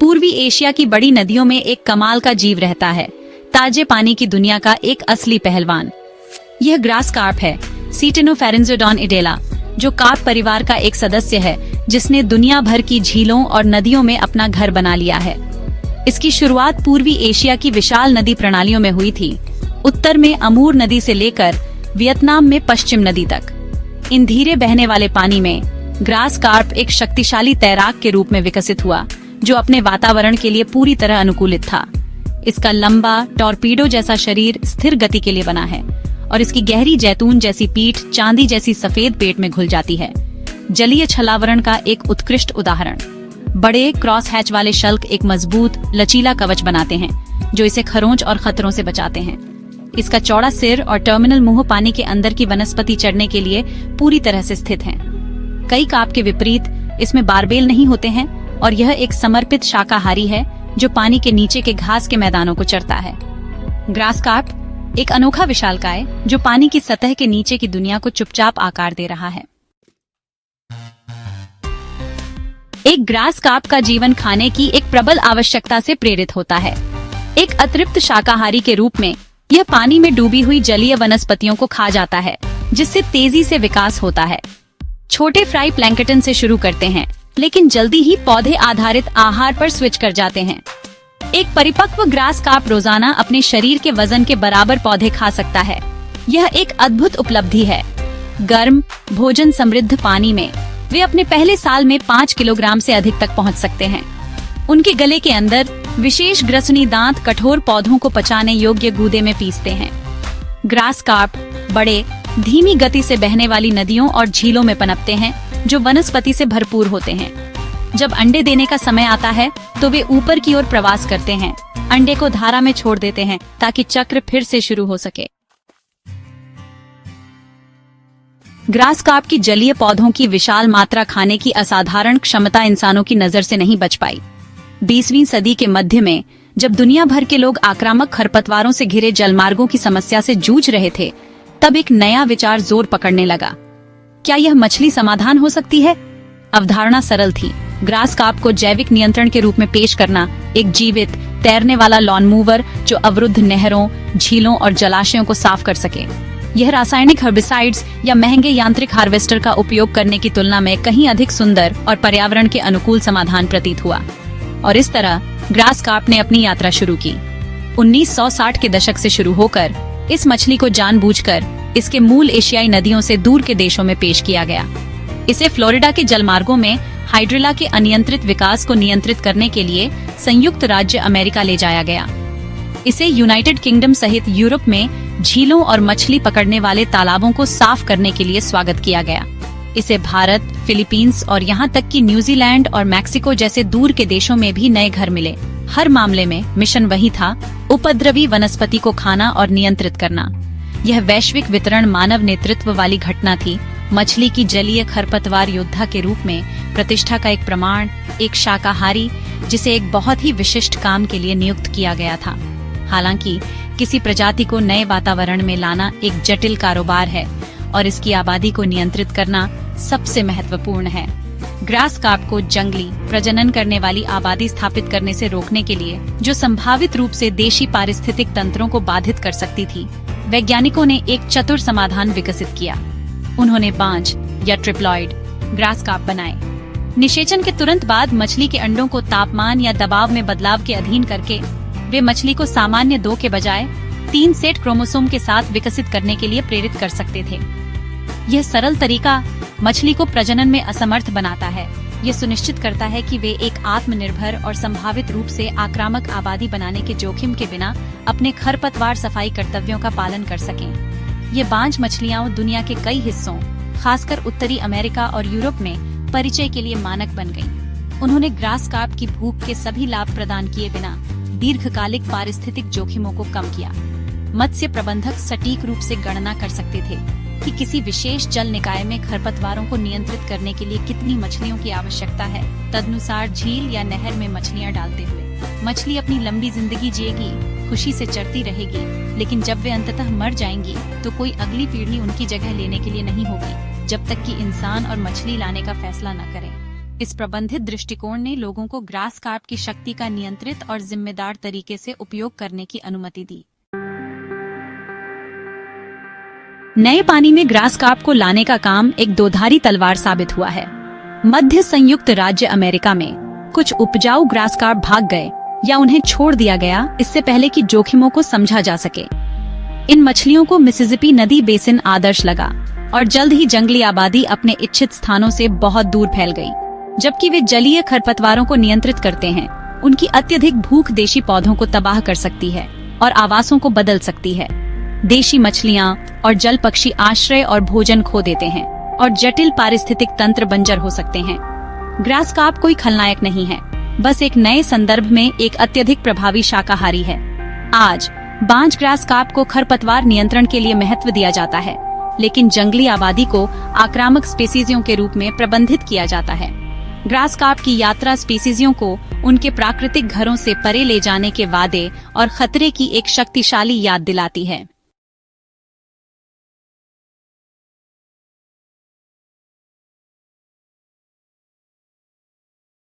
पूर्वी एशिया की बड़ी नदियों में एक कमाल का जीव रहता है, ताजे पानी की दुनिया का एक असली पहलवान। यह ग्रास कार्प है, सीटेनोफेरेंजोडॉन इडेला, जो कार्प परिवार का एक सदस्य है जिसने दुनिया भर की झीलों और नदियों में अपना घर बना लिया है। इसकी शुरुआत पूर्वी एशिया की विशाल नदी प्रणालियों में हुई थी, उत्तर में अमूर नदी से लेकर वियतनाम में पश्चिम नदी तक। इन धीरे बहने वाले पानी में ग्रास कार्प एक शक्तिशाली तैराक के रूप में विकसित हुआ, जो अपने वातावरण के लिए पूरी तरह अनुकूलित था। इसका लंबा टॉर्पीडो जैसा शरीर स्थिर गति के लिए बना है और इसकी गहरी जैतून जैसी पीठ चांदी जैसी सफेद पेट में घुल जाती है। जलीय छलावरण का एक उत्कृष्ट उदाहरण। बड़े क्रॉस हैच वाले शल्क एक मजबूत लचीला कवच बनाते हैं जो इसे खरोंच और खतरों से बचाते हैं। इसका चौड़ा सिर और टर्मिनल मुंह पानी के अंदर की वनस्पति चढ़ने के लिए पूरी तरह से स्थित हैं। कई कार्प के विपरीत इसमें बारबेल नहीं होते हैं और यह एक समर्पित शाकाहारी है जो पानी के नीचे के घास के मैदानों को चरता है। ग्रास कार्प एक अनोखा विशालकाय जो पानी की सतह के नीचे की दुनिया को चुपचाप आकार दे रहा है। एक ग्रास कार्प का जीवन खाने की एक प्रबल आवश्यकता से प्रेरित होता है। एक अतृप्त शाकाहारी के रूप में यह पानी में डूबी हुई जलीय वनस्पतियों को खा जाता है, जिससे तेजी से विकास होता है। छोटे फ्राई प्लैंकटन से शुरू करते हैं, लेकिन जल्दी ही पौधे आधारित आहार पर स्विच कर जाते हैं। एक परिपक्व ग्रास कार्प रोजाना अपने शरीर के वजन के बराबर पौधे खा सकता है। यह एक अद्भुत उपलब्धि है। गर्म भोजन समृद्ध पानी में वे अपने पहले साल में 5 किलोग्राम से अधिक तक पहुंच सकते हैं। उनके गले के अंदर विशेष ग्रसनी दांत कठोर पौधों को पचाने योग्य गूदे में पीसते हैं। ग्रास कार्प बड़े धीमी गति से बहने वाली नदियों और झीलों में पनपते हैं जो वनस्पति से भरपूर होते हैं। जब अंडे देने का समय आता है तो वे ऊपर की ओर प्रवास करते हैं, अंडे को धारा में छोड़ देते हैं ताकि चक्र फिर से शुरू हो सके। ग्रास कार्प की जलीय पौधों की विशाल मात्रा खाने की असाधारण क्षमता इंसानों की नजर से नहीं बच पाई। 20वीं सदी के मध्य में जब दुनिया भर के लोग आक्रामक खरपतवारों से घिरे जलमार्गों की समस्या से जूझ रहे थे, तब एक नया विचार जोर पकड़ने लगा। क्या यह मछली समाधान हो सकती है? अवधारणा सरल थी। ग्रास कार्प को जैविक नियंत्रण के रूप में पेश करना, एक जीवित तैरने वाला लॉन मूवर जो अवरुद्ध नहरों, झीलों और जलाशयों को साफ कर सके। यह रासायनिक हर्बिसाइड्स या महंगे यांत्रिक हार्वेस्टर का उपयोग करने की तुलना में कहीं अधिक सुंदर और पर्यावरण के अनुकूल समाधान प्रतीत हुआ। और इस तरह ग्रास कार्प ने अपनी यात्रा शुरू की। 1960 के दशक से शुरू होकर इस मछली को जानबूझकर इसके मूल एशियाई नदियों से दूर के देशों में पेश किया गया। इसे फ्लोरिडा के जलमार्गों में हाइड्रिला के अनियंत्रित विकास को नियंत्रित करने के लिए संयुक्त राज्य अमेरिका ले जाया गया। इसे यूनाइटेड किंगडम सहित यूरोप में झीलों और मछली पकड़ने वाले तालाबों को साफ करने के लिए स्वागत किया गया। इसे भारत, फिलीपींस और यहाँ तक कि न्यूजीलैंड और मैक्सिको जैसे दूर के देशों में भी नए घर मिले। हर मामले में मिशन वही था, उपद्रवी वनस्पति को खाना और नियंत्रित करना। यह वैश्विक वितरण मानव नेतृत्व वाली घटना थी। मछली की जलीय खरपतवार योद्धा के रूप में प्रतिष्ठा का एक प्रमाण, एक शाकाहारी जिसे एक बहुत ही विशिष्ट काम के लिए नियुक्त किया गया था। हालांकि किसी प्रजाति को नए वातावरण में लाना एक जटिल कारोबार है और इसकी आबादी को नियंत्रित करना सबसे महत्वपूर्ण है। ग्रास कार्प को जंगली प्रजनन करने वाली आबादी स्थापित करने से रोकने के लिए, जो संभावित रूप से देशी पारिस्थितिक तंत्रों को बाधित कर सकती थी, वैज्ञानिकों ने एक चतुर समाधान विकसित किया। उन्होंने बांझ या ट्रिप्लॉइड ग्रास कार्प बनाए। निषेचन के तुरंत बाद मछली के अंडों को तापमान या दबाव में बदलाव के अधीन करके वे मछली को सामान्य 2 के बजाय 3 सेट क्रोमोसोम के साथ विकसित करने के लिए प्रेरित कर सकते थे। यह सरल तरीका मछली को प्रजनन में असमर्थ बनाता है। यह सुनिश्चित करता है कि वे एक आत्मनिर्भर और संभावित रूप से आक्रामक आबादी बनाने के जोखिम के बिना अपने खरपतवार सफाई कर्तव्यों का पालन कर सकें। ये बांझ मछलियां दुनिया के कई हिस्सों, खासकर उत्तरी अमेरिका और यूरोप में परिचय के लिए मानक बन गईं। उन्होंने ग्रास कार्प की भूख के सभी लाभ प्रदान किए बिना दीर्घकालिक पारिस्थितिक जोखिमों को कम किया। मत्स्य प्रबंधक सटीक रूप से गणना कर सकते थे कि किसी विशेष जल निकाय में खरपतवारों को नियंत्रित करने के लिए कितनी मछलियों की आवश्यकता है। तदनुसार झील या नहर में मछलियां डालते हुए मछली अपनी लंबी जिंदगी जिएगी, खुशी से चरती रहेगी, लेकिन जब वे अंततः मर जाएंगी तो कोई अगली पीढ़ी उनकी जगह लेने के लिए नहीं होगी, जब तक कि इंसान और मछली लाने का फैसला न करें। इस प्रबंधित दृष्टिकोण ने लोगों को ग्रास कार्प की शक्ति का नियंत्रित और जिम्मेदार तरीके से उपयोग करने की अनुमति दी। नए पानी में ग्रास कार्प को लाने का काम एक दोधारी तलवार साबित हुआ है। मध्य संयुक्त राज्य अमेरिका में कुछ उपजाऊ ग्रास कार्प भाग गए या उन्हें छोड़ दिया गया इससे पहले कि जोखिमों को समझा जा सके। इन मछलियों को मिसिसिपी नदी बेसिन आदर्श लगा और जल्द ही जंगली आबादी अपने इच्छित स्थानों से बहुत दूर फैल गई। जबकि वे जलीय खरपतवारों को नियंत्रित करते हैं, उनकी अत्यधिक भूख देशी पौधों को तबाह कर सकती है और आवासों को बदल सकती है। देशी मछलियां और जल पक्षी आश्रय और भोजन खो देते हैं और जटिल पारिस्थितिक तंत्र बंजर हो सकते हैं। ग्रास कार्प कोई खलनायक नहीं है, बस एक नए संदर्भ में एक अत्यधिक प्रभावी शाकाहारी है। आज बांज ग्रास कार्प को खरपतवार नियंत्रण के लिए महत्व दिया जाता है, लेकिन जंगली आबादी को आक्रामक स्पीसीजों के रूप में प्रबंधित किया जाता है। ग्रास कार्प की यात्रा स्पीसीजों को उनके प्राकृतिक घरों से परे ले जाने के वादे और खतरे की एक शक्तिशाली याद दिलाती है।